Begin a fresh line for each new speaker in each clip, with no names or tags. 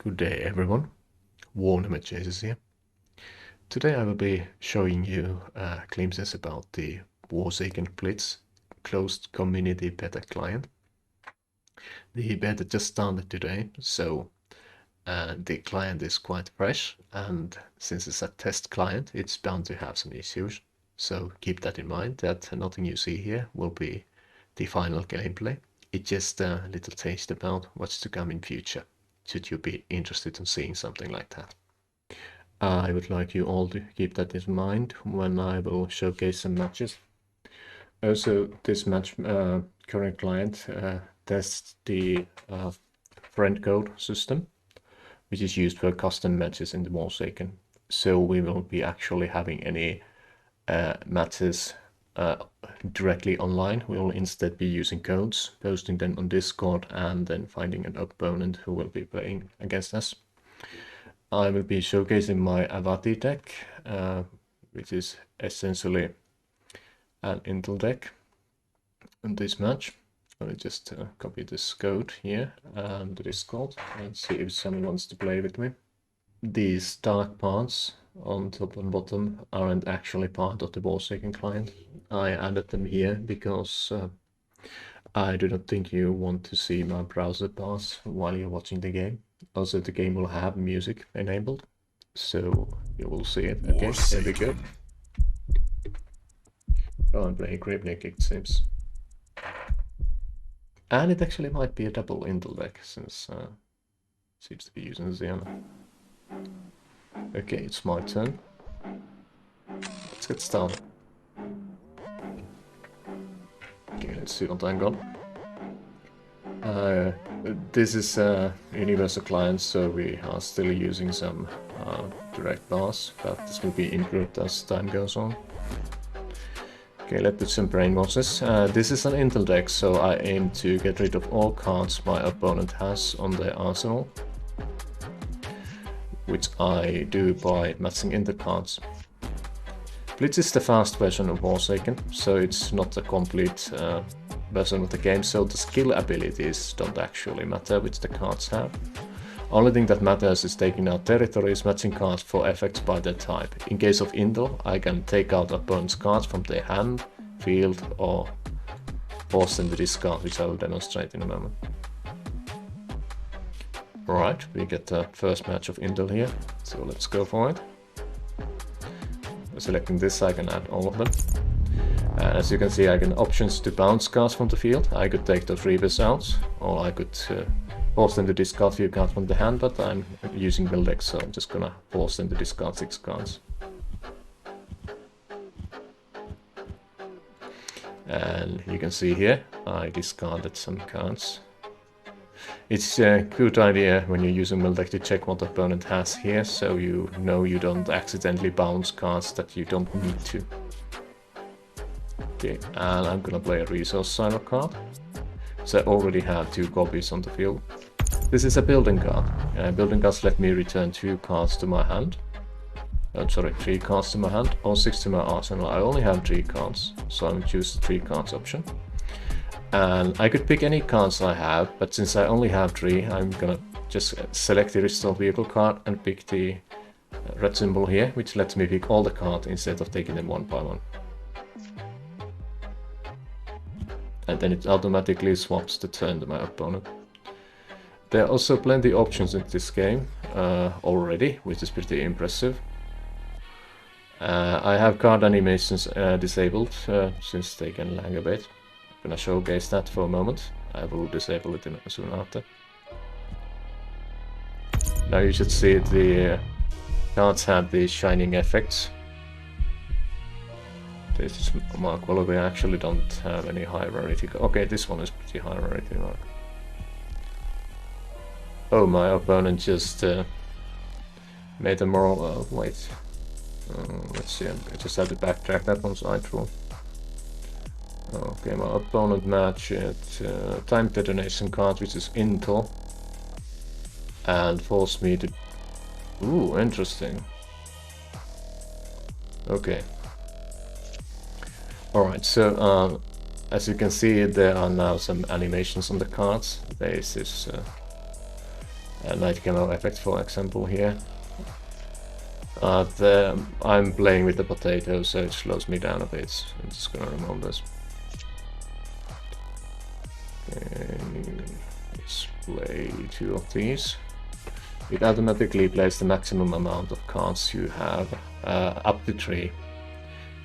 Good day everyone, Warsaken here. Today I will be showing you glimpses about the Warsaken Blitz closed community beta client. The beta just started today, so the client is quite fresh, and since it's a test client, it's bound to have some issues. So keep that in mind, that nothing you see here will be the final gameplay. It's just a little taste about what's to come in future, should you be interested in seeing something like that. I would like you all to keep that in mind when I will showcase some matches. Also, this match current client tests the friend code system, which is used for custom matches in the Warsaken. So we won't be actually having any matches directly online. We will instead be using codes, posting them on Discord, and then finding an opponent who will be playing against us. I will be showcasing my Avati deck, which is essentially an Intel deck in this match. I will just copy this code here and the Discord and see if someone wants to play with me. These dark parts on top and bottom aren't actually part of the Warsaken client. I added them here because I do not think you want to see my browser bars while you're watching the game. Also, the game will have music enabled, so you will see it. Okay, there we go. Oh, I'm playing Gripnik, it seems. And it actually might be a double Intel deck, since it seems to be using Xeon. Okay, it's my turn. Let's get started. Okay, let's see what I got. This is a universal client, so we are still using some direct bars, but this will be improved as time goes on. Okay, let's put some brainwashes. This is an Intel deck, so I aim to get rid of all cards my opponent has on their arsenal, which I do by matching in the cards. Blitz is the fast version of Warsaken, so it's not a complete version of the game, so the skill abilities don't actually matter which the cards have. Only thing that matters is taking out territories, matching cards for effects by their type. In case of Intel, I can take out opponent's cards from their hand, field, or force them to discard, which I will demonstrate in a moment. Alright, we get the first match of Intel here, so let's go for it. Selecting this, I can add all of them. As you can see, I can options to bounce cards from the field. I could take those reavers out, or I could force them to discard a few cards from the hand, but I'm using mill deck, so I'm just gonna force them to discard 6 cards. And you can see here, I discarded some cards. It's a good idea when you're using mill deck to check what the opponent has here, so you know you don't accidentally bounce cards that you don't need to. Okay, and I'm gonna play a resource silo card. So I already have 2 copies on the field. This is a building card. Building cards let me return 2 cards to my hand. Sorry, 3 cards to my hand or 6 to my arsenal. I only have 3 cards, so I'm choose the 3 cards option. And I could pick any cards I have, but since I only have 3, I'm gonna just select the restore vehicle card and pick the red symbol here, which lets me pick all the cards instead of taking them one by one. And then it automatically swaps the turn to my opponent. There are also plenty of options in this game already, which is pretty impressive. I have card animations disabled since they can lag a bit. I'm gonna showcase that for a moment. I will disable it soon after. Now you should see the cards have the shining effects. This is mark. Well, we actually don't have any high rarity. Okay, this one is pretty high rarity mark. Oh, my opponent just made a moral. Wait. Let's see. I just had to backtrack. That one's I true. Okay, my opponent matched time detonation card, which is Intel, and forced me to. Ooh, interesting. Okay. Alright, so as you can see, there are now some animations on the cards. This is night camo effect, for example, here. I'm playing with the potato, so it slows me down a bit. I'm just gonna remove this. Okay, let's play 2 of these. It automatically plays the maximum amount of cards you have, up to 3,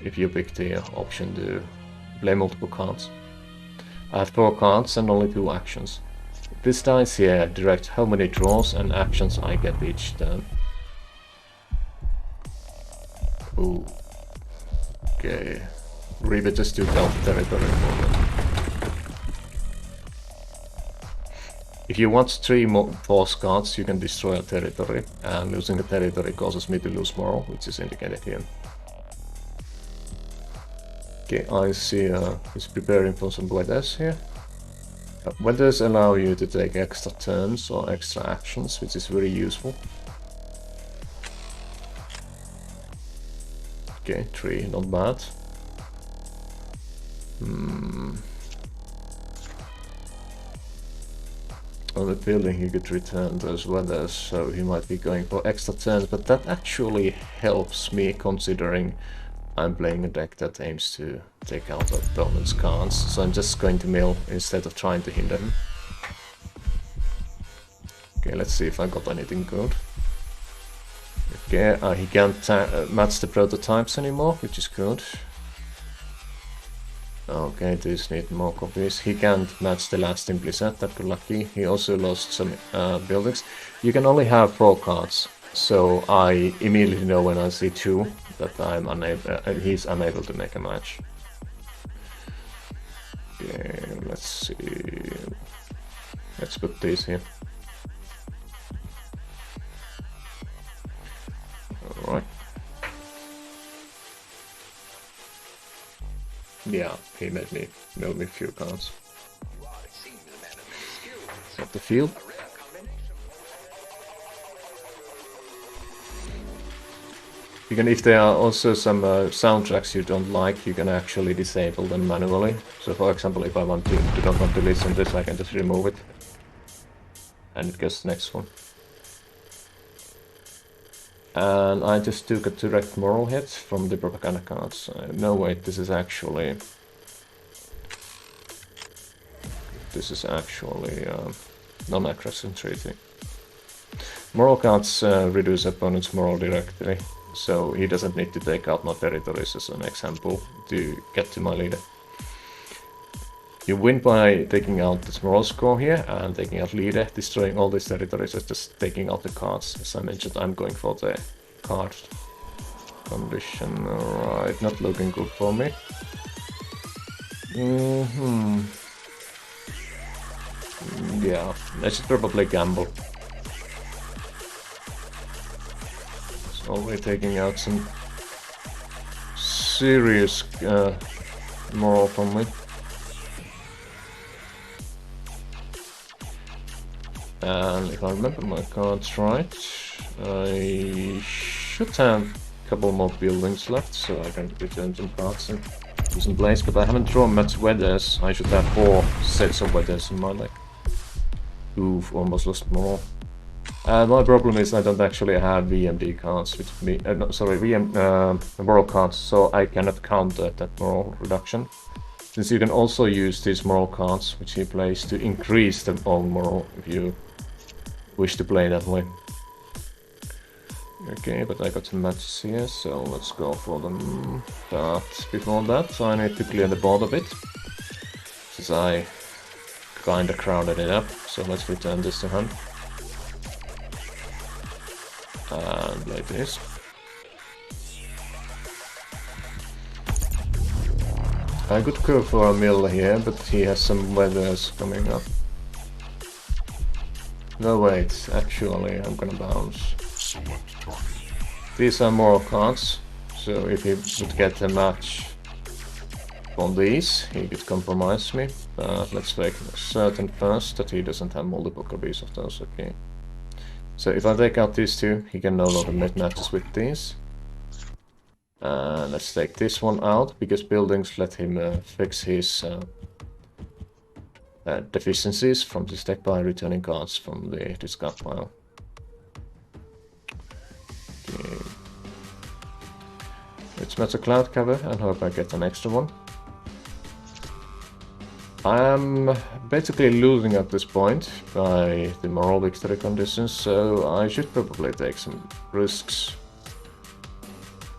if you pick the option to play multiple cards. I have 4 cards and only 2 actions. This dice here directs how many draws and actions I get each turn. Ooh. Okay. Reaver just took out territory for me. If you want 3 more force cards, you can destroy a territory, and losing a territory causes me to lose moral, which is indicated here. Okay, I see he's preparing for some weathers here. Weathers allow you to take extra turns or extra actions, which is very useful. Okay, 3, not bad. On the building he could return those weathers, so he might be going for extra turns, but that actually helps me considering I'm playing a deck that aims to take out the opponent's cards, so I'm just going to mill instead of trying to hinder him. Okay, let's see if I got anything good. Okay, he can't match the prototypes anymore, which is good. Okay, these need more copies. He can't match the last in Blizzard, that good lucky. He also lost some buildings. You can only have 4 cards, so I immediately know when I see 2 that I'm unable. He's unable to make a match. Okay, let's see. Let's put these here. Alright. Yeah, he made me mill me a few cards. At the field. You can, if there are also some soundtracks you don't like, you can actually disable them manually. So for example, if I don't want to listen to this, I can just remove it. And it goes to the next one. And I just took a direct moral hit from the propaganda cards. No wait, this is actually non-aggression treaty. Moral cards reduce opponent's moral directly, so he doesn't need to take out my territories as an example to get to my leader. You win by taking out this moral score here and taking out leader, destroying all these territories and just taking out the cards. As I mentioned, I'm going for the card condition. Alright, not looking good for me. Yeah, I should probably gamble. So we're taking out some serious moral from me. And if I remember my cards right, I should have a couple more buildings left, so I can return some cards and do some plays, but I haven't drawn much weathers. I should have 4 sets of weathers in my deck. Oof, almost lost more. My problem is I don't actually have VMD cards with me, moral cards, so I cannot counter that moral reduction. Since you can also use these moral cards, which he plays, to increase the own moral if you wish to play that way. Okay, but I got some matches here, so let's go for them. But before that, I need to clear the board a bit, since I kinda crowded it up. So let's return this to hand. And play this. I could go for a mill here, but he has some weathers coming up. No wait, actually I'm gonna bounce. These are moral cards, so if he would get a match on these, he could compromise me. But let's make certain first that he doesn't have multiple copies of those, okay. So if I take out these 2, he can no longer make matches with these. Let's take this one out, because buildings let him fix his deficiencies from this deck by returning cards from the discard pile. Okay. Let's match a cloud cover and hope I get an extra one. I'm basically losing at this point by the moral victory conditions, so I should probably take some risks.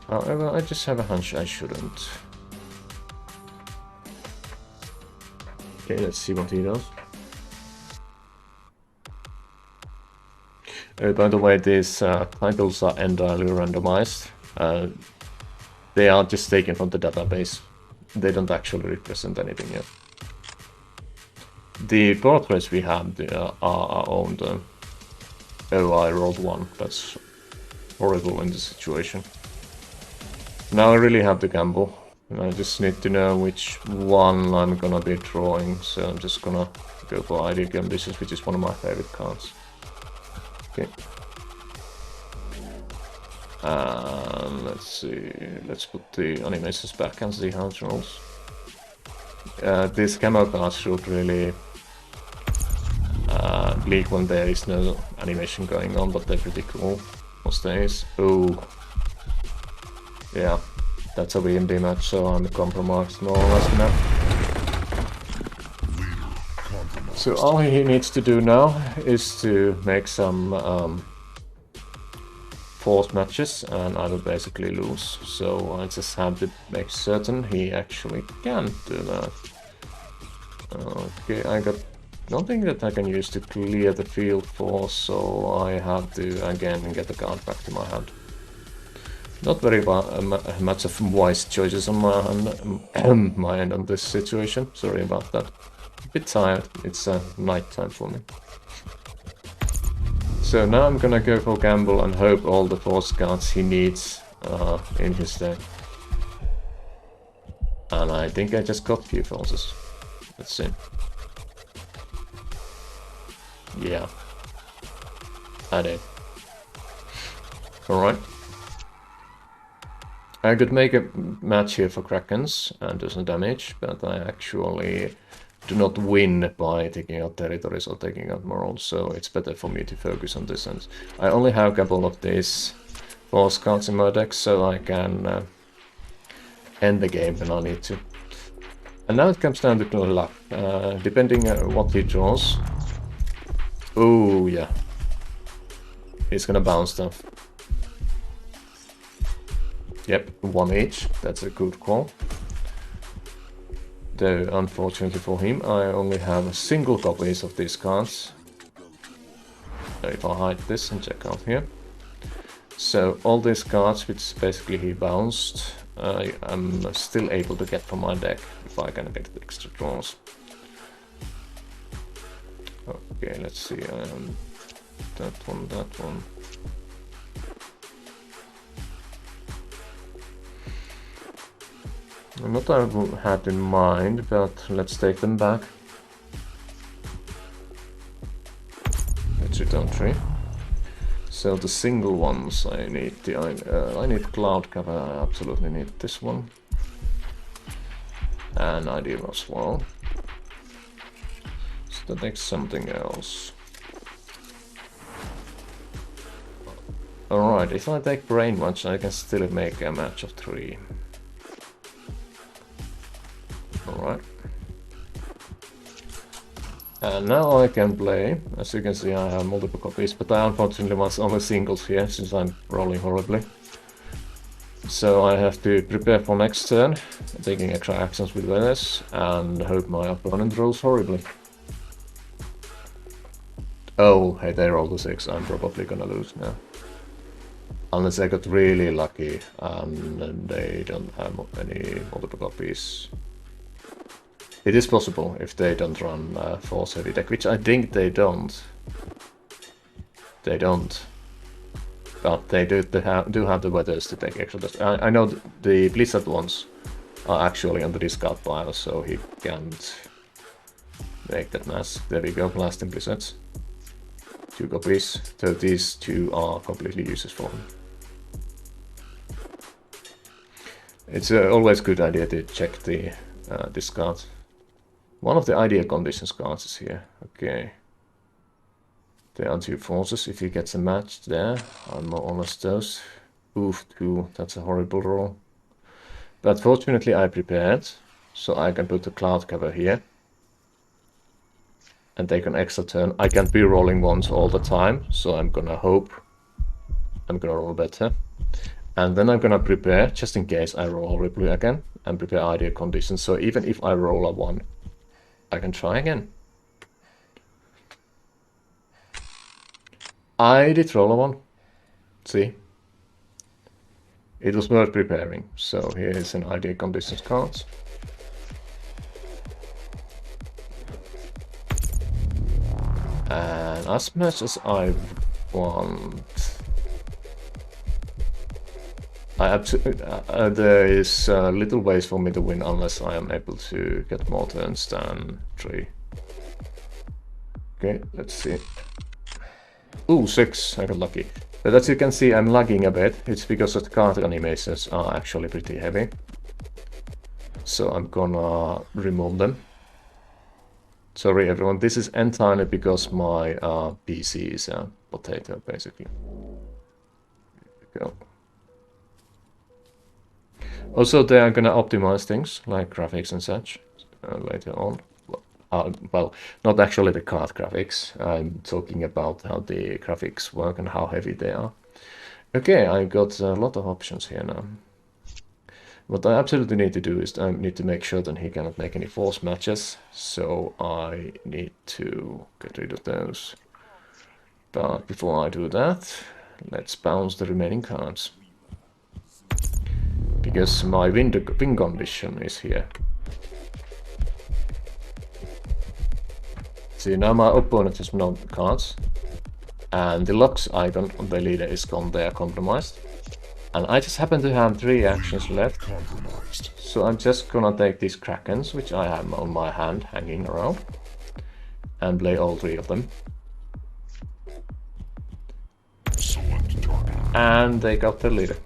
However, I just have a hunch I shouldn't. Okay, let's see what he does. By the way, these titles are entirely randomized. They are just taken from the database. They don't actually represent anything yet. The portraits we have are our own. Oh, I rolled one. That's horrible in this situation. Now I really have to gamble. I just need to know which one I'm gonna be drawing, so I'm just gonna go for Ideal Conditions, which is one of my favorite cards. Okay. Let's see, let's put the animations back and see how it rolls. These camo cards should really bleak when there is no animation going on, but they're pretty cool most days. Oh, yeah, that's a VMD match, so I'm compromised more or less now. So all he needs to do now is to make some forced matches, and I will basically lose. So I just have to make certain he actually can't do that. Okay, I got nothing that I can use to clear the field for, so I have to again get the card back to my hand. Not very much of wise choices on my end on this situation. Sorry about that. A bit tired. It's night time for me. So now I'm gonna go for gamble and hope all the force cards he needs in his deck. And I think I just got few forces. Let's see. Yeah. I did. Alright. I could make a match here for Krakens and do some damage, but I actually do not win by taking out territories or taking out morals, so it's better for me to focus on this end. I only have a couple of these force cards in my deck, so I can end the game when I need to. And now it comes down to luck, depending on what he draws. Oh yeah, he's gonna bounce stuff. Yep, one each, that's a good call. Though, unfortunately for him, I only have single copies of these cards. So if I hide this and check out here. So all these cards, which basically he bounced, I'm still able to get from my deck if I can get the extra draws. Okay, let's see, that one, that one. Not I had in mind, but let's take them back. Let's return 3. So the single ones I need I need cloud cover. I absolutely need this one, and ideal as well. So that makes something else. Alright, if I take brain match, I can still make a match of 3. Alright. And now I can play. As you can see, I have multiple copies, but I unfortunately want only singles here, since I'm rolling horribly. So I have to prepare for next turn, taking extra actions with Venus, and hope my opponent rolls horribly. Oh, hey, they rolled a 6, I'm probably gonna lose now. Unless I got really lucky and they don't have any multiple copies. It is possible if they don't run force heavy deck, which I think they don't. They don't. But they do have the weathers to take extra damage. I know the Blizzard ones are actually on the discard pile, so he can't make that mess. There we go, blasting Blizzards. 2 copies, so these 2 are completely useless for him. It's always a good idea to check the discard One of the idea conditions cards is here. Okay. There are 2 forces. If he gets a match there, I'm more or less those. Oof, 2. That's a horrible roll. But fortunately I prepared, so I can put the cloud cover here. And take an extra turn. I can't be rolling ones all the time, so I'm gonna hope I'm gonna roll better. And then I'm gonna prepare, just in case I roll horribly again, and prepare ideal conditions. So even if I roll a 1, I can try again. I did roll a 1. See? It was worth preparing. So here is an ideal conditions card. And as much as I want, I have to, there is little ways for me to win unless I am able to get more turns than 3. Okay, let's see. Ooh, 6, I got lucky. But as you can see, I'm lagging a bit. It's because the card animations are actually pretty heavy. So I'm gonna remove them. Sorry everyone, this is entirely because my PC is a potato, basically. There we go. Also, they are gonna optimize things like graphics and such later on. Well, not actually the card graphics. I'm talking about how the graphics work and how heavy they are. Okay, I got a lot of options here now. What I absolutely need to do is I need to make sure that he cannot make any force matches, so I need to get rid of those. But before I do that, let's bounce the remaining cards. Because my win condition is here. See, now my opponent has no cards, and the locks icon on the leader is gone there, compromised. And I just happen to have 3 actions left, so I'm just gonna take these Krakens, which I have on my hand hanging around, and play all 3 of them. And take out the leader.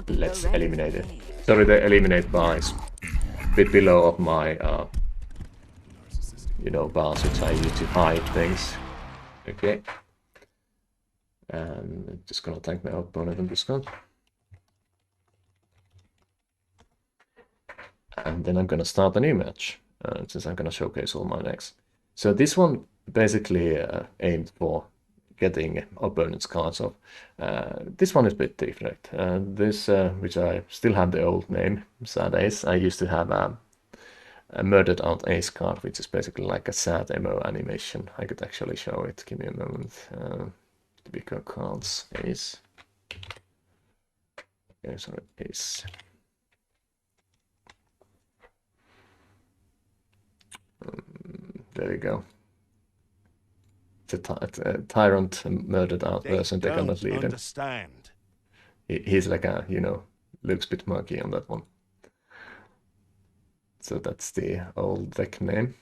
Let's eliminate it. Sorry, the eliminate bar is a bit below of my you know, bars which I use to hide things. Okay. And I'm just gonna thank my opponent on Discord. And then I'm gonna start a new match, since I'm gonna showcase all my decks. So this one basically aimed for getting opponent's cards off. This one is a bit different. This, which I still have the old name, Sad Ace. I used to have a Murdered Out Ace card, which is basically like a sad MO animation. I could actually show it. Give me a moment. Typical cards. Ace. Okay, sorry, Ace. There you go. It's a tyrant murdered out person. They cannot lead him. He's like a, you know, looks a bit murky on that one. So that's the old deck name.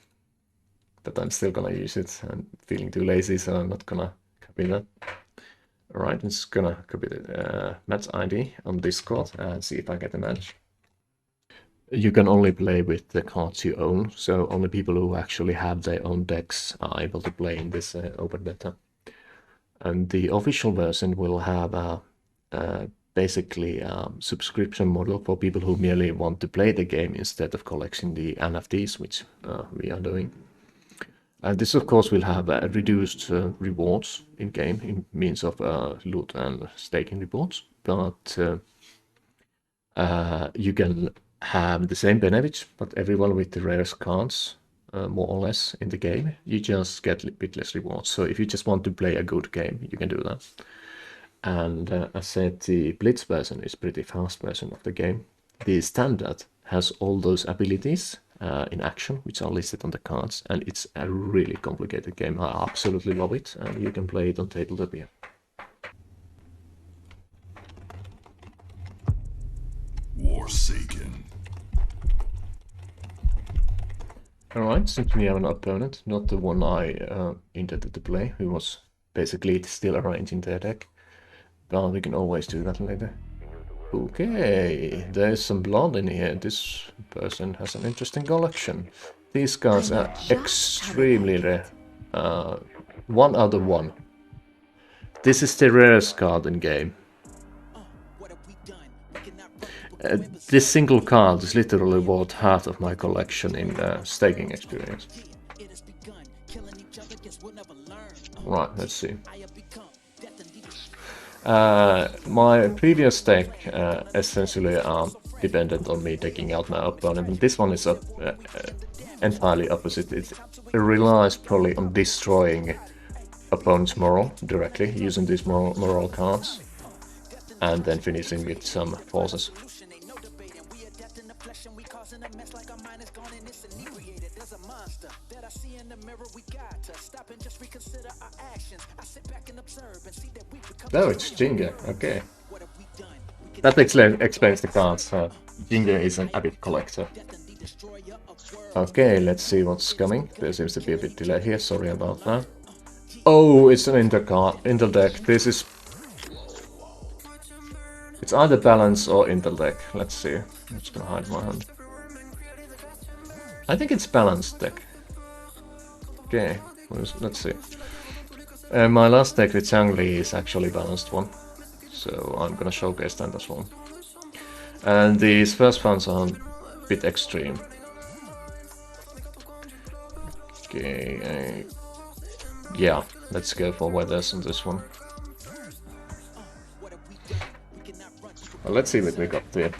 But I'm still gonna use it. I'm feeling too lazy, so I'm not gonna copy that. Alright, I'm just gonna copy the match ID on Discord and see if I get a match. You can only play with the cards you own, so only people who actually have their own decks are able to play in this open beta. And the official version will have basically a subscription model for people who merely want to play the game instead of collecting the NFTs, which we are doing. And this, of course, will have reduced rewards in-game in means of loot and staking rewards, but you can have the same benefits, but everyone with the rarest cards, more or less, in the game, you just get a bit less rewards. So if you just want to play a good game, you can do that. And as I said, the Blitz version is pretty fast version of the game. The standard has all those abilities in action, which are listed on the cards, and it's a really complicated game. I absolutely love it, and you can play it on Tabletopia.
Warsaken.
Alright, since we have an opponent, not the one I intended to play, who was basically still arranging their deck, but we can always do that later. Okay, there's some blood in here. This person has an interesting collection. These cards are extremely rare. One out of one. This is the rarest card in game. This single card is literally worth half of my collection in staking experience. Right, let's see. My previous deck essentially dependent on me taking out my opponent, and this one is entirely opposite. It relies probably on destroying opponent's moral directly, using these moral cards, and then finishing with some forces. Oh, it's Jinga, okay. That explains the cards. Jinga is an avid collector. Okay, let's see what's coming. There seems to be a bit delay here, sorry about that. Oh, it's an inter deck. This is... It's either balance or inter deck. Let's see. I'm just gonna hide my hand. I think it's balanced deck. Okay, let's see. My last deck with Zhangli is actually balanced one, so I'm gonna showcase that as well. And these first ones are a bit extreme. Okay, yeah, let's go for weathers on this one. Well, let's see what we got here.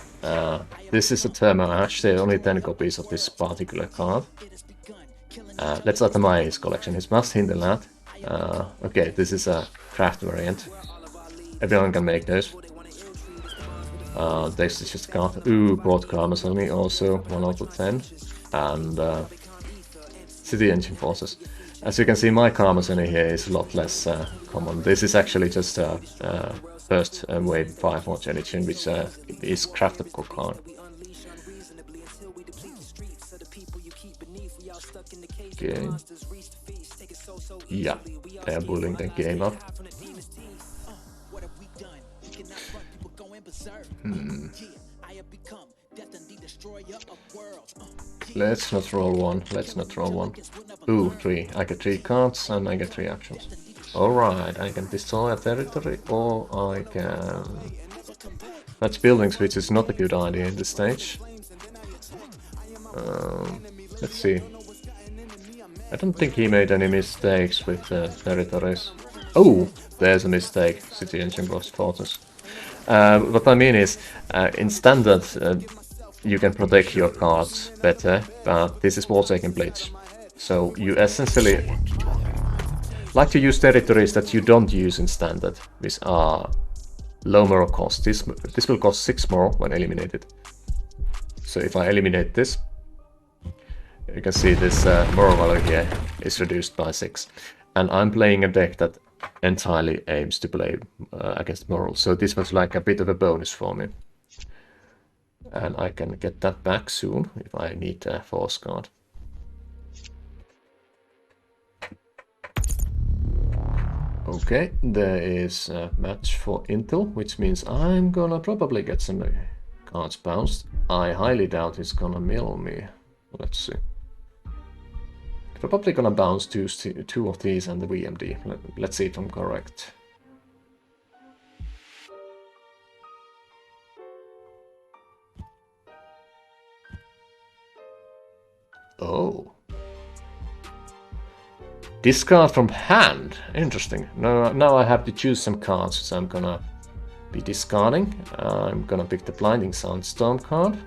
This is a Thermal Ash, there are only 10 copies of this particular card. Let's admire his collection, his must hinder that. Okay, this is a craft variant. Everyone can make those. This is just a card. Ooh, brought Karmasoni also, 1 out of 10. And City Engine Forces. As you can see, my Karmasoni here is a lot less common. This is actually just a first wave 5 watch edition, which is craftable card. Okay. Yeah, they're bullying the game up. Let's not roll one, let's not roll one. Ooh, 3. I get 3 cards and I get 3 actions. Alright, I can destroy a territory or I can match buildings, which is not a good idea in this stage. Let's see. I don't think he made any mistakes with territories. Oh, there's a mistake. City Engine Forces. What I mean is, in standard, you can protect your cards better, but this is Warsaken Blitz. So you essentially like to use territories that you don't use in standard, which are low moral cost. This will cost 6 more when eliminated. So if I eliminate this, you can see this moral value here is reduced by 6. And I'm playing a deck that entirely aims to play against moral. So this was like a bit of a bonus for me. And I can get that back soon if I need a force card. Okay, there is a match for Intel, which means I'm gonna probably get some cards bounced. I highly doubt he's gonna mill me. Let's see. Probably gonna bounce two of these and the VMD. Let's see if I'm correct. Oh. Discard from hand. Interesting. Now I have to choose some cards, so I'm gonna be discarding. I'm gonna pick the Blinding Sandstorm card.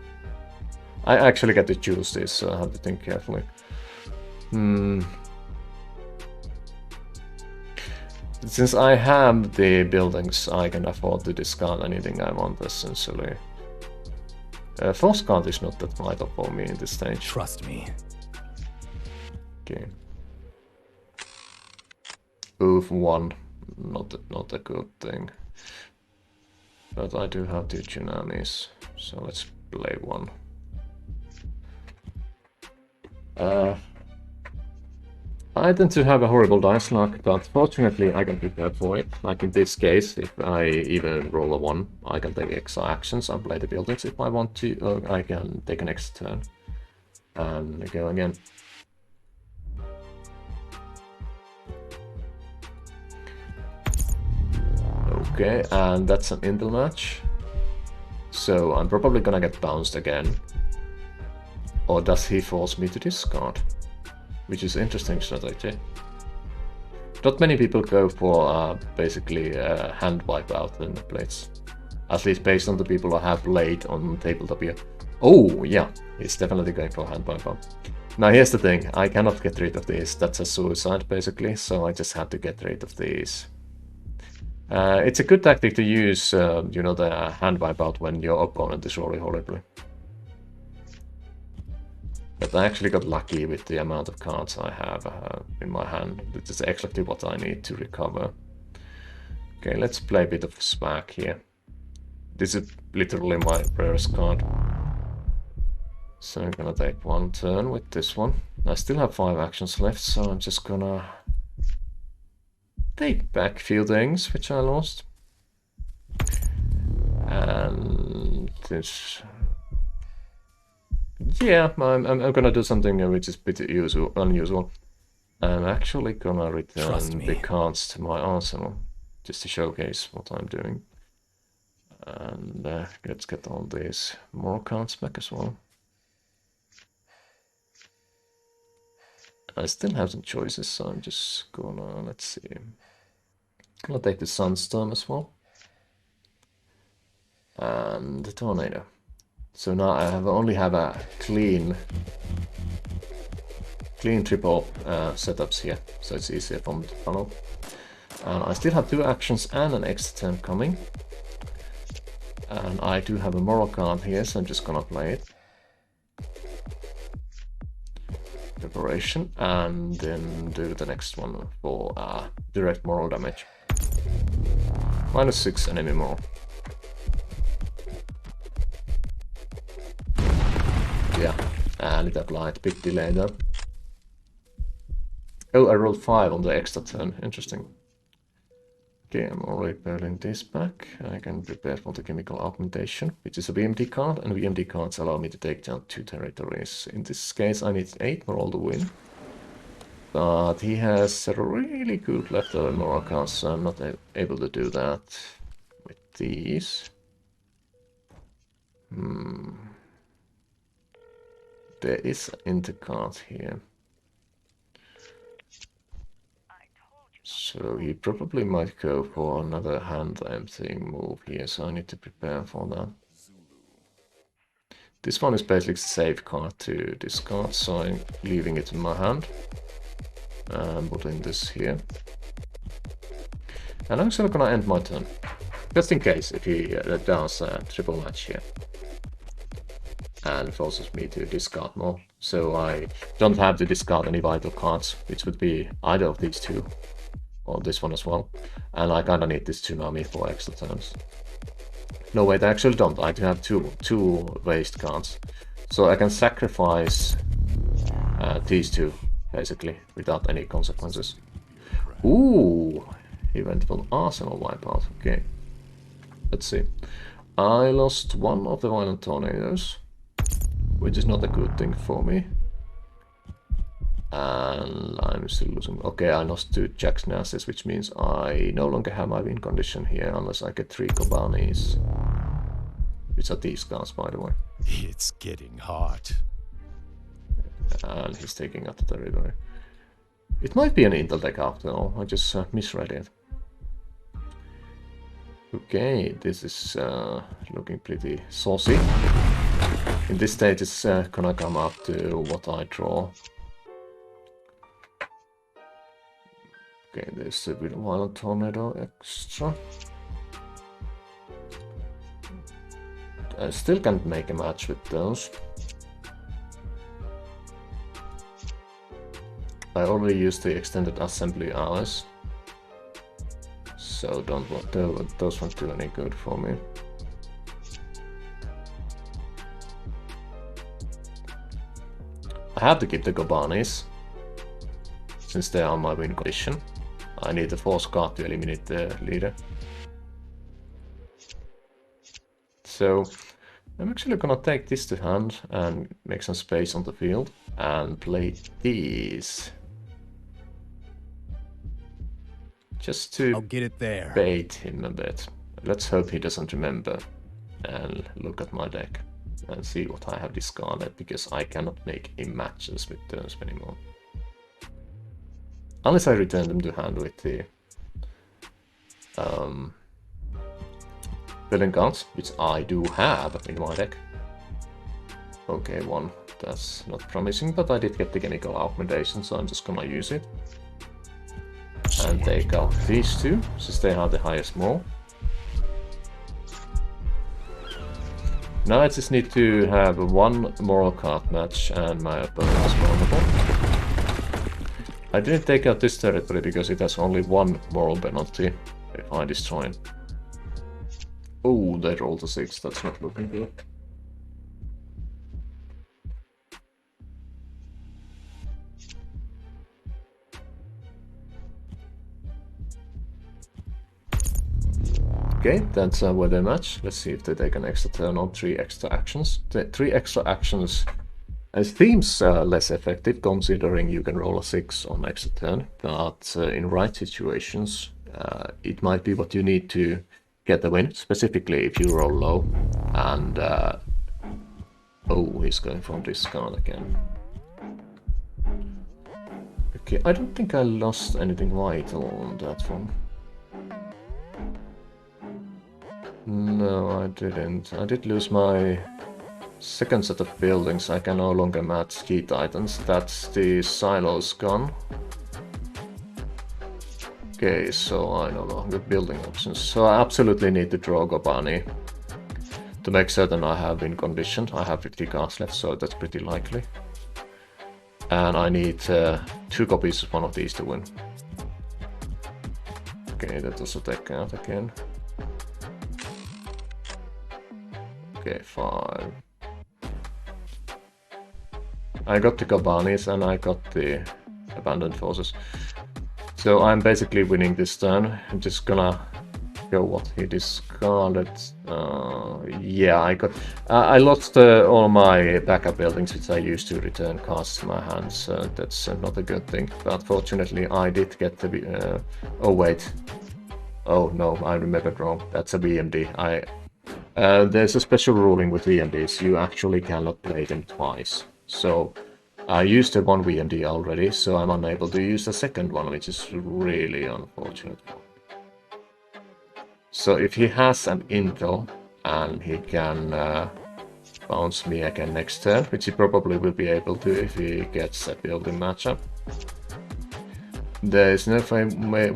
I actually get to choose this, so I have to think carefully. Since I have the buildings, I can afford to discard anything I want, essentially. Force card is not that vital for me in this stage.
Trust me.
Okay. Oof, 1. Not a good thing. But I do have 2 tsunamis, so let's play 1. I tend to have a horrible dice luck, but fortunately I can prepare for it. Like in this case, if I even roll a 1, I can take extra actions and play the buildings if I want to, or I can take a next turn and go again. Okay, and that's an Intel match. So I'm probably gonna get bounced again. Or does he force me to discard? Which is interesting strategy. Not many people go for basically hand wipe out in the Blitz. At least based on the people I have played on Tabletopia. Oh, yeah, he's definitely going for hand wipe out. Now here's the thing, I cannot get rid of these. That's a suicide basically, so I just have to get rid of these. It's a good tactic to use, you know, the hand wipe out when your opponent is rolling horribly. But I actually got lucky with the amount of cards I have in my hand. This is exactly what I need to recover. Okay, let's play a bit of swag here. This is literally my rarest card. So I'm gonna take one turn with this one. I still have 5 actions left, so I'm just gonna take back a few things which I lost. And this... Yeah, I'm gonna do something which is a bit unusual. I'm actually gonna return the cards to my arsenal, just to showcase what I'm doing. And let's get all these more cards back as well. I still have some choices, so I'm just gonna, let's see. I'll take the Sunstorm as well. And the Tornado. So now I only have a clean triple setups here, so it's easier for me to follow. And I still have 2 actions and an extra turn coming. And I do have a moral card here, so I'm just gonna play it. Preparation, and then do the next one for direct moral damage. -6 enemy moral. Yeah, and it applied big delay there. Oh, I rolled 5 on the extra turn. Interesting. Okay, I'm already building this back. I can prepare for the chemical augmentation, which is a VMD card, and VMD cards allow me to take down 2 territories. In this case, I need 8 moral to win. But he has a really good leftover moral cards, so I'm not able to do that with these. There is an enter card here. So he probably might go for another hand emptying move here, so I need to prepare for that. This one is basically a safe card to discard, so I'm leaving it in my hand. And putting this here. And I'm actually gonna end my turn. Just in case if he does a triple match here. And forces me to discard more. So I don't have to discard any vital cards, which would be either of these two. Or this one as well. And I kinda need this Tsunami for extra turns. No, wait, I actually don't. I do have two waste cards. So I can sacrifice these two, basically, without any consequences. Ooh! He went for Arsenal wipeout. Okay. Let's see. I lost one of the Violent Tornadoes, which is not a good thing for me. And I'm still losing. Okay, I lost 2 Jack's Nasties, which means I no longer have my win condition here unless I get 3 Kobanis. Which are these cards, by the way.
It's getting hot.
And he's taking out the territory. It might be an Intel deck after all, I just misread it. Okay, this is looking pretty saucy. In this stage it's gonna come up to what I draw. Okay, there's a bit of Violent Tornado extra. I still can't make a match with those. I already used the extended assembly hours, so don't want those won't do any good for me. I have to keep the Kobanis, since they are my win condition. I need a force card to eliminate the leader. So I'm actually gonna take this to hand and make some space on the field and play these. Just to
I'll get it there.
bait him a bit. Let's hope he doesn't remember and look at my deck and see what I have discarded, because I cannot make any matches with turns anymore. Unless I return them to hand with the building cards, which I do have in my deck. Okay, one. That's not promising, but I did get the chemical augmentation, so I'm just gonna use it. And take out these two, since they have the highest moral. Now I just need to have one moral card match and my opponent is vulnerable. I didn't take out this territory because it has only one moral penalty if I destroy it. Oh, they rolled a 6, that's not looking good. Okay, that's a weather match. Let's see if they take an extra turn on 3 extra actions. The 3 extra actions seems less effective, considering you can roll a 6 on extra turn, but in right situations it might be what you need to get the win, specifically if you roll low. And oh, he's going from this card again. Okay, I don't think I lost anything vital on that one. No, I didn't. I did lose my second set of buildings. I can no longer match key titans. That's the silos gone. Okay, so I no longer building options. So I absolutely need to draw Gobani to make certain I have win condition. I have 50 cards left, so that's pretty likely. And I need 2 copies of one of these to win. Okay, that was a deck out again. Okay, 5. I got the Gabanis and I got the Abandoned Forces. So I'm basically winning this turn. I'm just gonna go what he discarded. Yeah, I lost all my backup buildings, which I used to return cards to my hands. So that's not a good thing. But fortunately, I did get the. Oh wait. Oh no, I remembered wrong. That's a VMD. There's a special ruling with VMDs. You actually cannot play them twice. So I used the one VMD already, so I'm unable to use the second one, which is really unfortunate. So if he has an intel and he can bounce me again next turn, which he probably will be able to if he gets a building matchup, there is no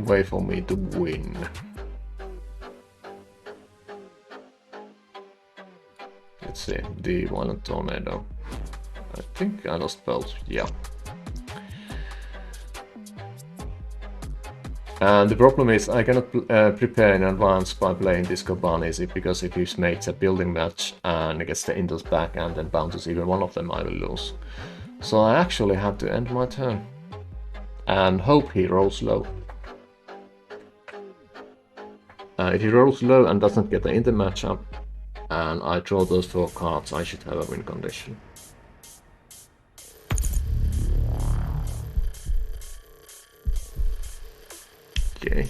way for me to win. Let's see, the Violent Tornado. I think I lost both, yeah. And the problem is I cannot prepare in advance by playing this Kobanesi, because if he makes a building match and gets the intels back and then bounces even one of them, I will lose. So I actually have to end my turn and hope he rolls low. If he rolls low and doesn't get the inter matchup and I draw those 4 cards, I should have a win condition. Okay,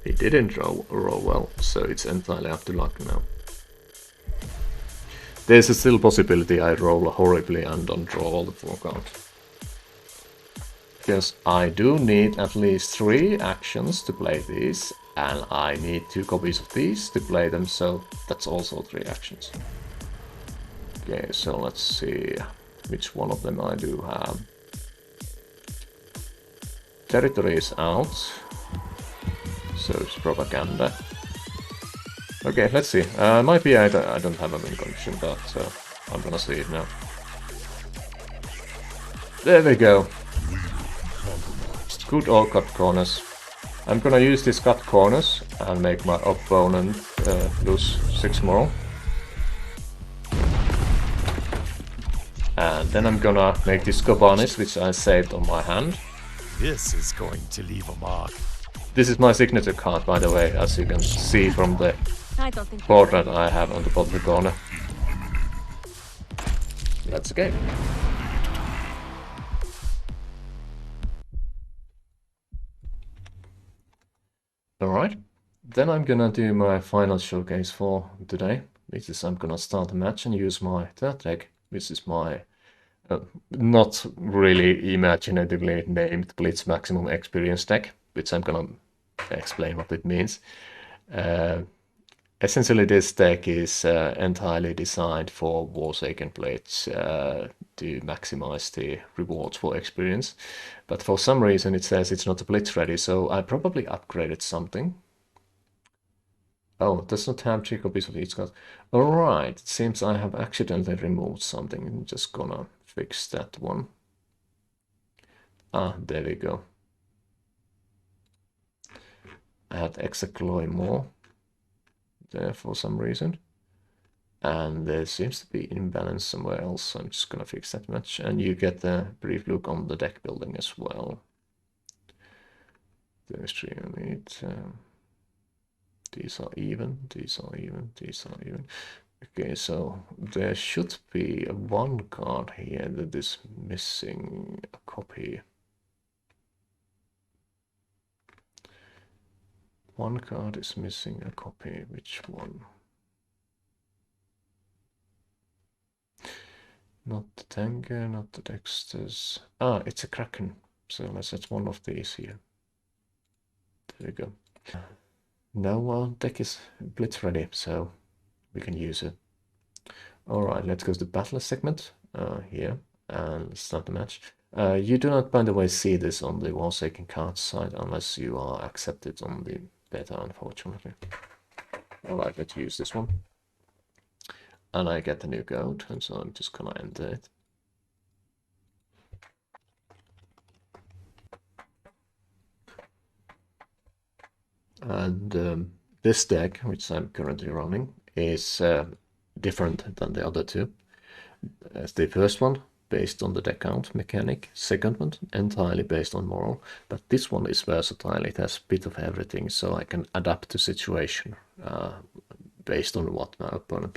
he didn't roll well, so it's entirely up to luck now. There's a still possibility I roll horribly and don't draw all the 4 cards. Because I do need at least 3 actions to play these, and I need 2 copies of these to play them, so that's also 3 actions. Okay, so let's see which one of them I do have. Territory is out, so it's propaganda. Okay, let's see. Might be I don't have a win condition, but I'm gonna see it now. There we go. Good old cut corners. I'm gonna use these cut corners and make my opponent lose 6 more. And then I'm gonna make these Kobanis, which I saved on my hand.
This is going to leave a mark.
This is my signature card, by the way, as you can see from the
I don't think
portrait I have on the bottom corner. Let's go. Alright, then I'm gonna do my final showcase for today, which is I'm gonna start a match and use my third deck, which is my not really imaginatively named Blitz Maximum Experience deck, which I'm gonna explain what it means. Essentially, this deck is entirely designed for Warsaken Blitz to maximize the rewards for experience. But for some reason it says it's not Blitz ready, so I probably upgraded something. Oh, it does not have 3 copies of each card. Alright, it seems I have accidentally removed something. I'm just gonna fix that one. Ah, there we go. I had exactly more there for some reason. And there seems to be imbalance somewhere else, so I'm just gonna fix that much. And you get a brief look on the deck building as well. There's 3 on it. These are even, these are even, these are even. Okay, so there should be one card here that is missing a copy. One card is missing a copy. Which one? Not the Tanker, not the Dexter's. Ah, it's a Kraken. So let's set one of these here. There we go. Now our deck is Blitz ready, so we can use it. Alright, let's go to the battle segment here and start the match. You do not, by the way, see this on the Warsaken card side unless you are accepted on the beta, unfortunately. Alright, let's use this one. And I get the new code, and so I'm just gonna enter it. And this deck, which I'm currently running, is different than the other two. As the first one, based on the deck count mechanic. Second one, entirely based on moral. But this one is versatile. It has a bit of everything, so I can adapt to situation based on what my opponent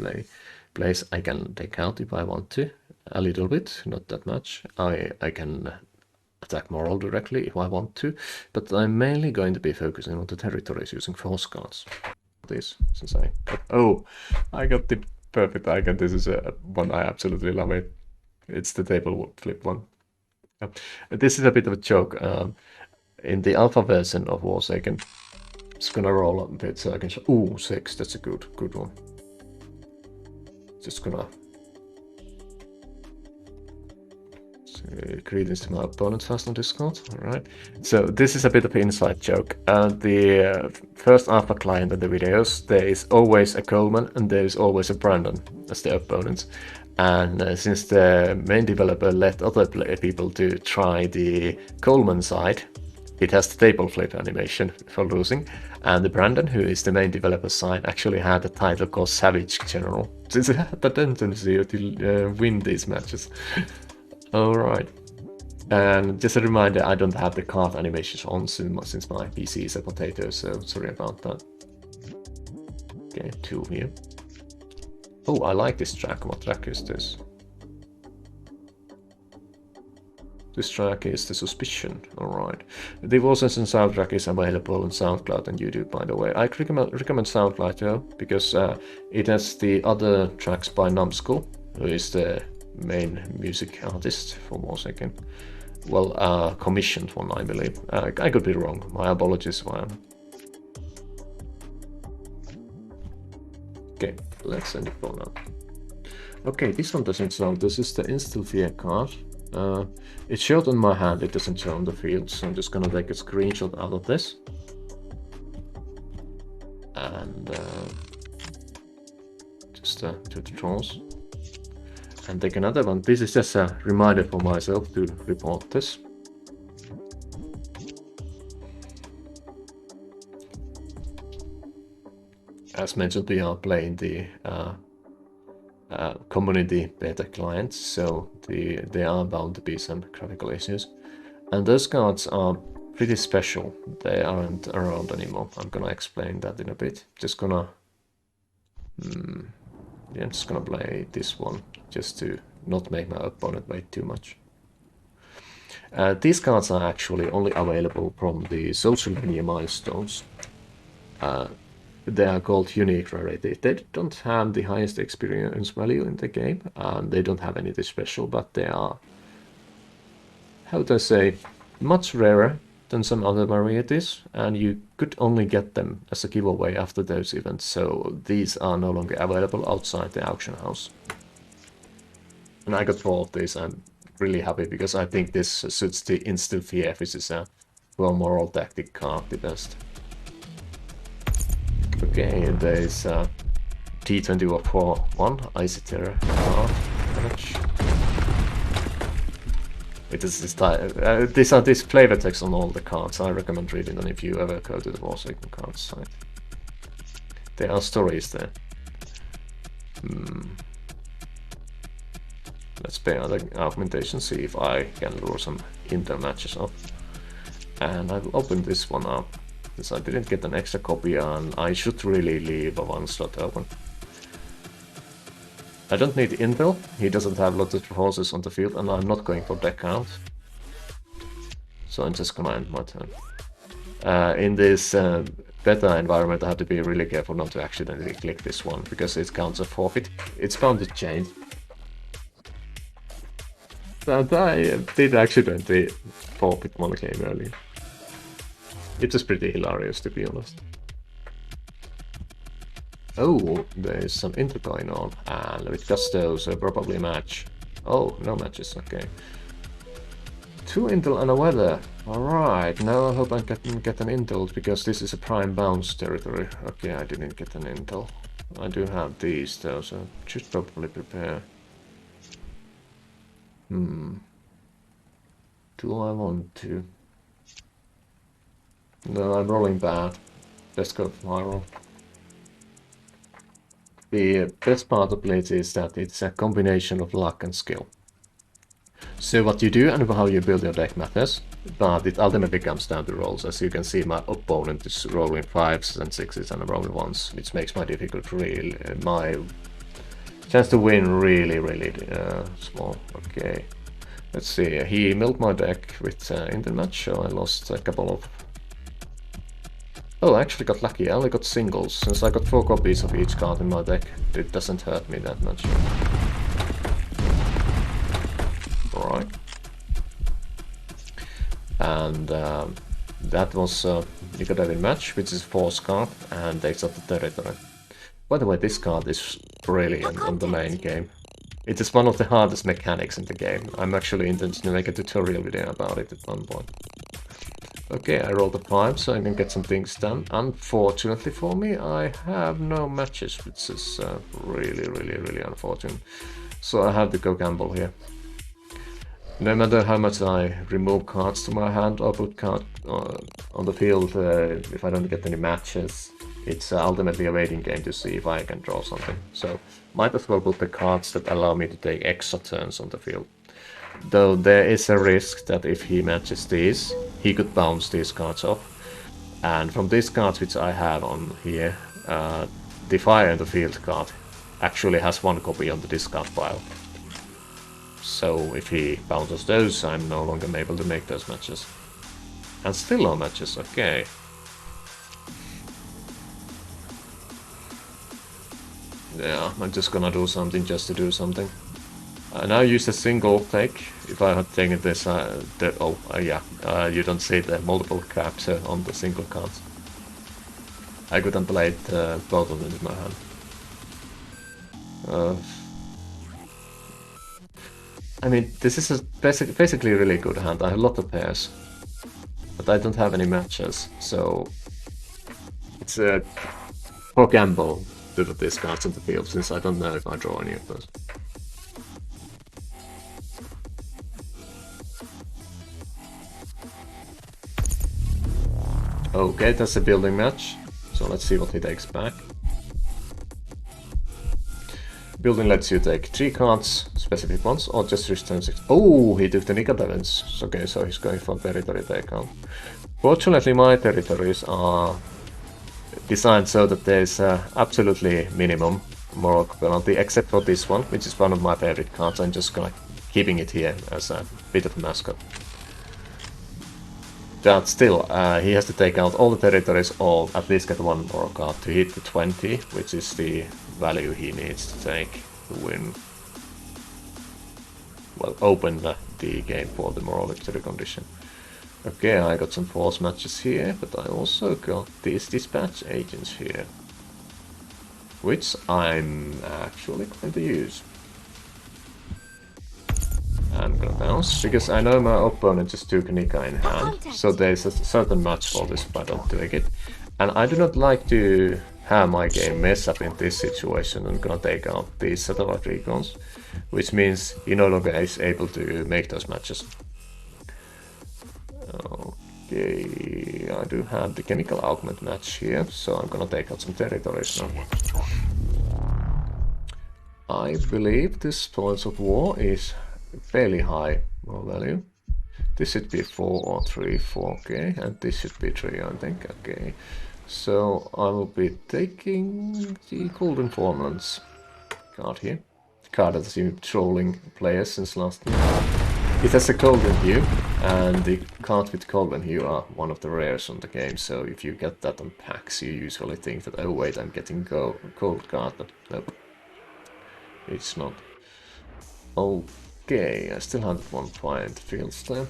plays. I can take out if I want to, a little bit, not that much. I can attack moral directly if I want to, but I'm mainly going to be focusing on the territories using force cards. This, since I got the perfect icon. This is one I absolutely love it. It's the table flip one. This is a bit of a joke. In the alpha version of Warsaken, just gonna roll up a bit so I can show. Ooh, 6. That's a good one. Just gonna. Greetings to my opponent fast on Discord. Alright. So this is a bit of an inside joke. The first alpha client in the videos, there is always a Coleman and there is always a Brandon as the opponents. And since the main developer let other people to try the Coleman side, it has the table flip animation for losing. And the Brandon, who is the main developer side, actually had a title called Savage General. Since it had the tendency to win these matches. Alright, and just a reminder, I don't have the card animations on since my PC is a potato, so sorry about that. Okay, 2 here. Oh, I like this track. What track is this? This track is The Suspicion. Alright. The Warsaken soundtrack is available on SoundCloud and YouTube, by the way. I recommend SoundCloud though, because it has the other tracks by Numbskull, who is the main music artist for Warsaken. Well, commissioned one, I believe. I could be wrong. My apologies. Okay, let's send it for now. Okay, this one doesn't show. This is the Instill Fear card. It showed on my hand, it doesn't show on the field, so I'm just gonna take a screenshot out of this. And just do the draws. And take another one. This is just a reminder for myself to report this. As mentioned, we are playing the community beta client, so there are bound to be some graphical issues. And those cards are pretty special. They aren't around anymore. I'm gonna explain that in a bit. Just gonna... yeah, I'm just gonna play this one, just to not make my opponent wait too much. These cards are actually only available from the social media milestones. They are called unique rarity. They don't have the highest experience value in the game, and they don't have anything special, but they are, how do I say, much rarer than some other varieties, and you could only get them as a giveaway after those events, so these are no longer available outside the auction house. And I got 4 of these. I'm really happy because I think this suits the instant fear, which is a well-moral tactic card the best. Okay, there's T24-1 Icy Terror card. It is this these are these flavor text on all the cards. I recommend reading them if you ever go to the Warsaken cards site. There are stories there. Let's pay another augmentation, see if I can lure some inter matches up. And I'll open this one up, since I didn't get an extra copy and I should really leave a 1 slot open. I don't need intel, he doesn't have lots of forces on the field, and I'm not going for deck count. So I'm just gonna end my turn. In this beta environment I have to be really careful not to accidentally click this one, because it counts a forfeit. It's bound to change. And I did accidentally forfeit one game earlier. It was pretty hilarious, to be honest. Oh, there's some inter going on, and with Gusto, so probably a match. Oh, no matches, okay. 2 intel and a weather. Alright, now I hope I can get an intel, because this is a prime bounce territory. Okay, I didn't get an intel. I do have these though, so I should probably prepare. Do I want to? No, I'm rolling bad. Let's go for my roll. The best part of Blitz is that it's a combination of luck and skill. So what you do and how you build your deck matters, but it ultimately comes down to rolls. As you can see, my opponent is rolling 5s and 6s and I'm rolling 1s, which makes my difficulty my chance to win really small. Okay, let's see. He milled my deck with intermatch, so I lost a couple of... Oh, I actually got lucky. I only got singles. Since I got 4 copies of each card in my deck, it doesn't hurt me that much. Alright. And that was Nicodemian Match, which is a force card, and takes up the territory. By the way, this card is brilliant on the main game. It is one of the hardest mechanics in the game. I'm actually intending to make a tutorial video about it at one point. Okay, I rolled a 5 so I can get some things done. Unfortunately for me, I have no matches, which is really unfortunate. So I have to go gamble here. No matter how much I remove cards to my hand or put cards on the field, if I don't get any matches, it's ultimately a waiting game to see if I can draw something. So might as well put the cards that allow me to take extra turns on the field. Though there is a risk that if he matches these, he could bounce these cards off. And from these cards which I have on here, the Fire in the Field card actually has 1 copy on the discard pile. So if he bounces those, I'm no longer able to make those matches. And still no matches, okay. Yeah, I'm just gonna do something just to do something. I now use a single take. If I had taken this, yeah, you don't see the multiple caps on the single cards. I could have played both of them in my hand. I mean, this is a basically a really good hand. I have a lot of pairs, but I don't have any matches, so it's a poor gamble to put these cards in the field, since I don't know if I draw any of those. Okay, that's a building match, so let's see what he takes back. Building lets you take 3 cards, specific ones, or just return 6. Oh, he took the negatives. Okay, so he's going for territory takeout. Fortunately, my territories are designed so that there's absolutely minimum moral penalty, except for this one, which is one of my favorite cards. I'm just gonna keeping it here as a bit of a mascot. But still, he has to take out all the territories or at least get 1 moral card to hit the 20, which is the value he needs to take to win. Well, open the game for the moral victory condition. Okay, I got some force matches here, but I also got these dispatch agents here, which I'm actually going to use. I'm gonna bounce, because I know my opponent just took Nika in hand, so there's a certain match for this, but I don't take it. And I do not like to have my game mess up in this situation. I'm gonna take out these satellite recons, which means he no longer is able to make those matches. Okay, I do have the chemical augment match here, so I'm gonna take out some territories now. I believe this spoils of war is fairly high moral value. This should be 4 or 3, 4, okay, and this should be 3, I think, okay. So I will be taking the Golden Formants card here. The card that has been trolling players since last year. It has a golden hue, and the cards with golden hue are one of the rares on the game, so if you get that on packs, you usually think that, oh wait, I'm getting gold card, but nope. It's not. Okay, I still have 1 point fields there.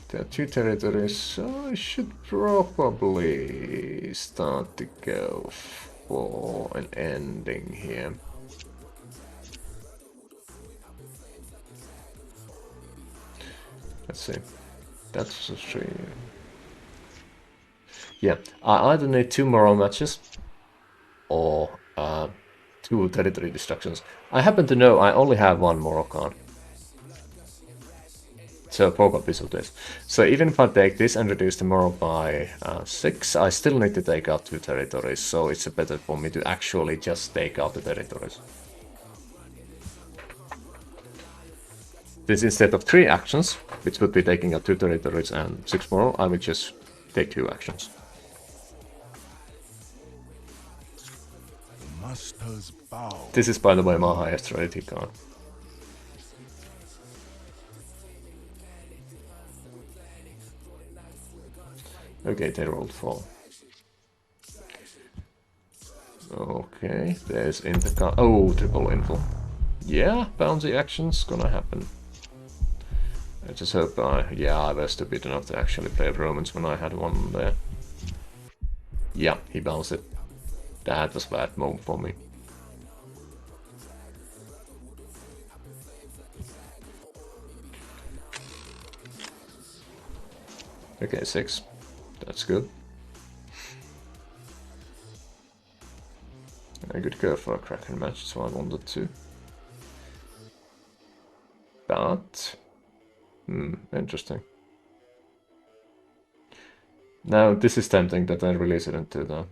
There are 2 territories, so I should probably start to go for an ending here. Let's see. That's a 3. Yeah, I either need 2 moral matches or 2 territory destructions. I happen to know I only have 1 moral card. So poker piece of this. So even if I take this and reduce the moral by 6, I still need to take out 2 territories, so it's better for me to actually just take out the territories. This instead of 3 actions, which would be taking out 2 territories and 6 moral, I would just take 2 actions. This is, by the way, my highest rarity card. Okay, they rolled 4. Okay, there's intercom. Oh, triple info. Yeah, bouncy action's gonna happen. I just hope I was stupid enough to actually play Romans when I had one there. Yeah, he bounced it. That was a bad move for me. Okay, 6. That's good. I could go for a Kraken match, so I wanted to. But... interesting. Now, this is tempting that I release it into the...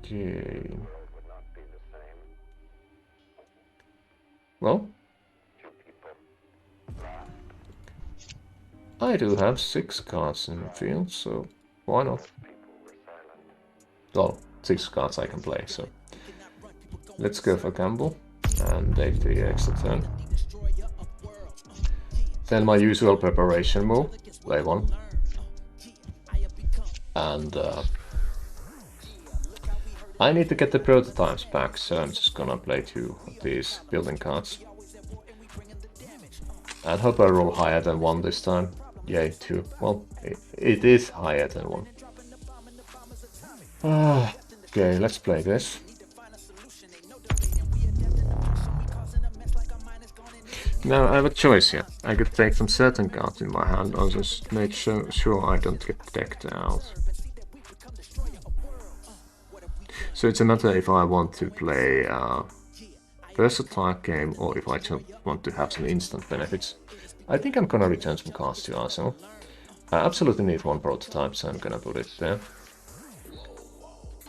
Okay... Well... I do have 6 cards in the field, so why not? Well, 6 cards I can play, so... Let's go for gamble and take the extra turn. Then my usual preparation move, play 1. And I need to get the prototypes back, so I'm just gonna play 2 of these building cards. And hope I roll higher than 1 this time. Yay, 2. Well, it is higher than 1. Okay, let's play this. Now I have a choice here. I could take some certain cards in my hand, or just make sure I don't get decked out. So it's a matter if I want to play a versatile game or if I just want to have some instant benefits. I think I'm gonna return some cards to Arsenal. I absolutely need 1 prototype, so I'm gonna put it there.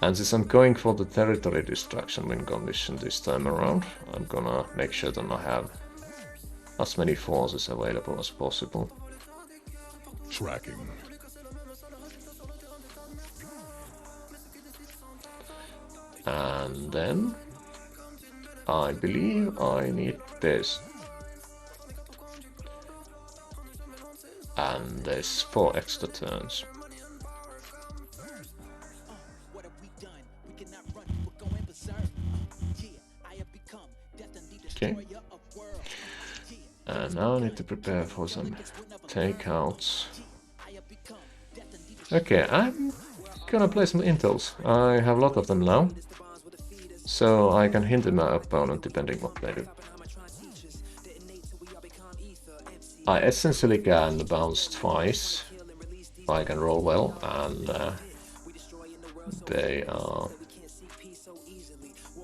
And since I'm going for the territory destruction win condition this time around, I'm gonna make sure that I have as many forces available as possible.
Tracking.
And then I believe I need this. And there's 4 extra turns. Okay. And now I need to prepare for some takeouts. Okay, I'm gonna play some intels. I have a lot of them now, so I can hinder my opponent depending what they do. I essentially can bounce twice. I can roll well, and they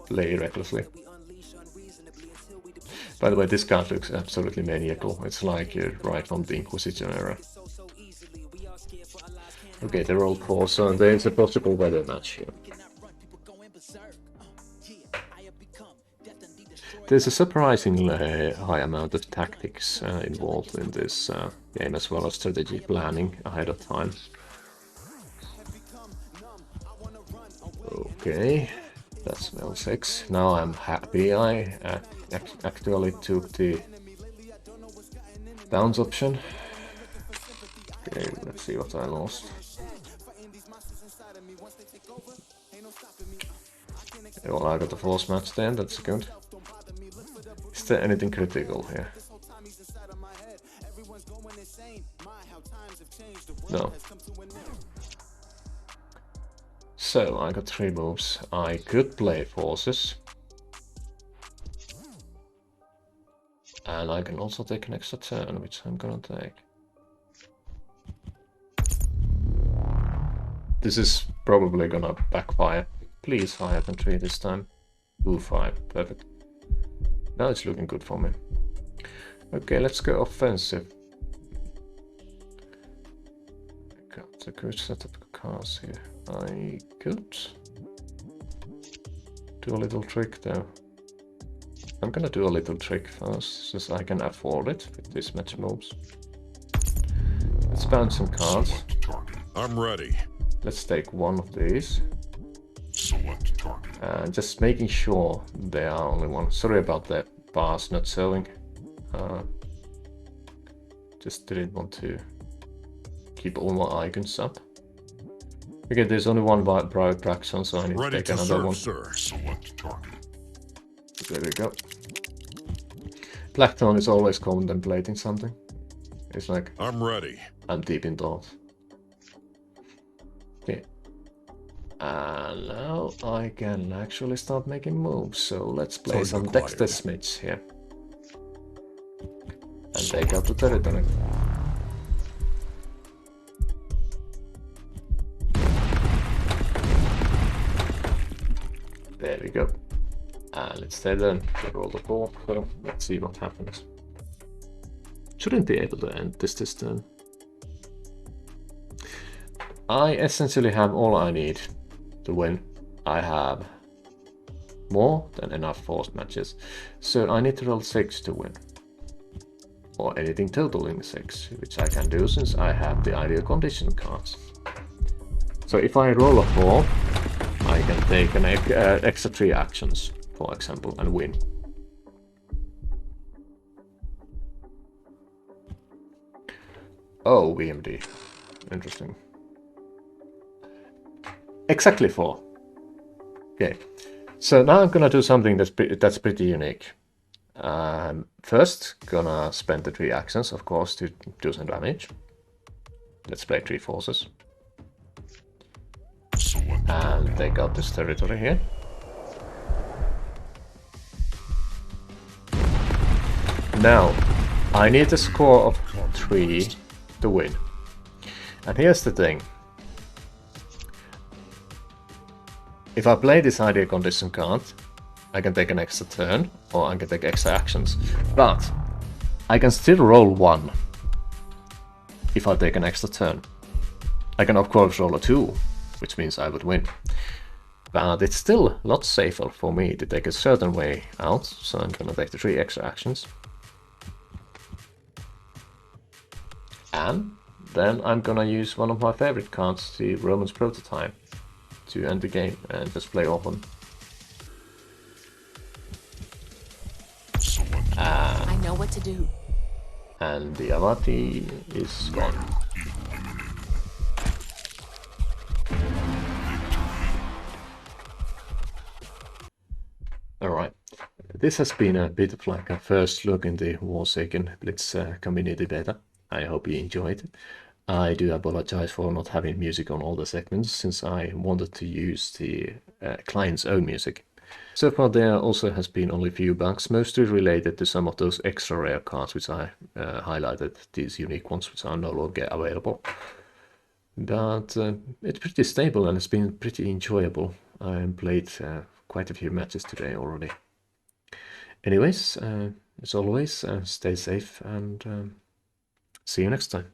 play recklessly. By the way, this card looks absolutely maniacal. It's like you're right from the Inquisition era. Okay, they rolled 4, so there's a possible weather match here. There's a surprisingly high amount of tactics involved in this game, as well as strategy planning ahead of time. Okay, that's level 6. Now I'm happy I actually took the bounce option. Okay, let's see what I lost. Well, I got a force match then, that's good. Is there anything critical here? No. So, I got 3 moves. I could play forces. And I can also take an extra turn, which I'm gonna take. This is probably gonna backfire. Please higher than 3 this time. Ooh, 5. Perfect. Now it's looking good for me. Okay, let's go offensive. I got a good set of cards here. I could do a little trick though. I'm gonna do a little trick first, since I can afford it with these match moves. Let's bounce some cards.
I'm ready.
Let's take one of these.
Select target.
Just making sure there are only one. Sorry about the bars not showing. Just didn't want to keep all my icons up. Okay, there's only one private traction, so I need to take another one.
Sir. Select target.
There we go. Blackthorn is always contemplating something. It's like,
I'm ready.
I'm deep in thought. Okay. And now I can actually start making moves, so let's play some Dexter Smiths here. And take out the territory. There we go. And let's stay then to roll the 4, so let's see what happens. Shouldn't be able to end this turn. I essentially have all I need to win. I have more than enough forced matches, so I need to roll 6 to win. Or anything totaling 6, which I can do since I have the ideal condition cards. So if I roll a 4, I can take an extra 3 actions, for example, and win. Oh, VMD. Interesting. Exactly 4. Okay, so now I'm gonna do something that's pretty unique. First, gonna spend the 3 actions, of course, to do some damage. Let's play 3 forces. And take out this territory here. Now, I need a score of 3 to win. And here's the thing. If I play this ideal condition card, I can take an extra turn, or I can take extra actions. But I can still roll 1 if I take an extra turn. I can of course roll a 2, which means I would win. But it's still a lot safer for me to take a certain way out, so I'm gonna take the 3 extra actions. And then I'm gonna use one of my favorite cards, the Roman's Prototype, to end the game and just play open.
I
know what to do.
And the Avati is gone. Alright, this has been a bit of like a first look in the Warsaken Blitz community beta. I hope you enjoyed it. I do apologize for not having music on all the segments, since I wanted to use the client's own music. So far there also has been only a few bugs, mostly related to some of those extra rare cards which I highlighted, these unique ones which are no longer available. But it's pretty stable and it's been pretty enjoyable. I played quite a few matches today already. Anyways, as always, stay safe and see you next time.